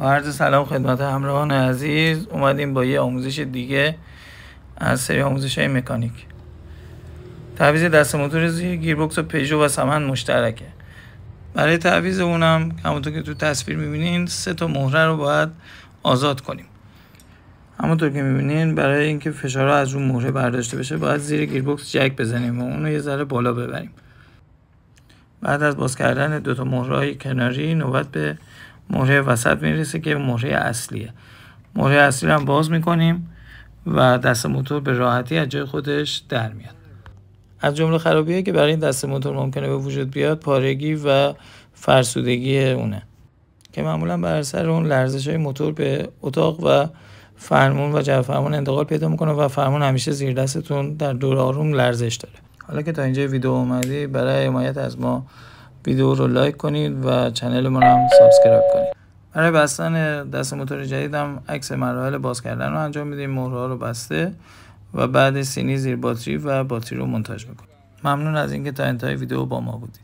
عرض سلام خدمت همراهان عزیز. اومدیم با یه آموزش دیگه از سری آموزش‌های مکانیک. تعویض دست موتور زیر گیربکس و پژو و سمن مشترکه. برای تعویض اونم همونطور که تو تصویر می‌بینین 3 تا مهره رو باید آزاد کنیم. همونطور که می‌بینین برای اینکه فشارها از اون مهره برداشته بشه باید زیر گیربکس جک بزنیم و اون رو یه ذره بالا ببریم. بعد از باز کردن 2 تا مهره‌های کناری نوبت به مهره وسط میرسه که مهره اصلیه. مهره اصلی رو هم باز میکنیم و دست موتور به راحتی از جای خودش در میاد. از جمله خرابی‌هایی که برای این دست موتور ممکنه به وجود بیاد پارگی و فرسودگی اونه که معمولا بر اثر اون لرزش‌های موتور به اتاق و فرمون و جو فرمون انتقال پیدا میکنه و فرمون همیشه زیر دستتون در دور آروم لرزش داره. حالا که تا اینجا ویدیو اومدی، برای حمایت از ما ویدیو رو لایک کنید و چنل ما رو هم سابسکرایب کنید. برای بستن دست موتور جدیدم عکس مراحل باز کردن رو انجام میدیم. مهره‌ها رو بسته و بعد سینی زیر باتری و باتری رو مونتاژ میکنیم. ممنون از اینکه تا انتهای ویدیو با ما بودید.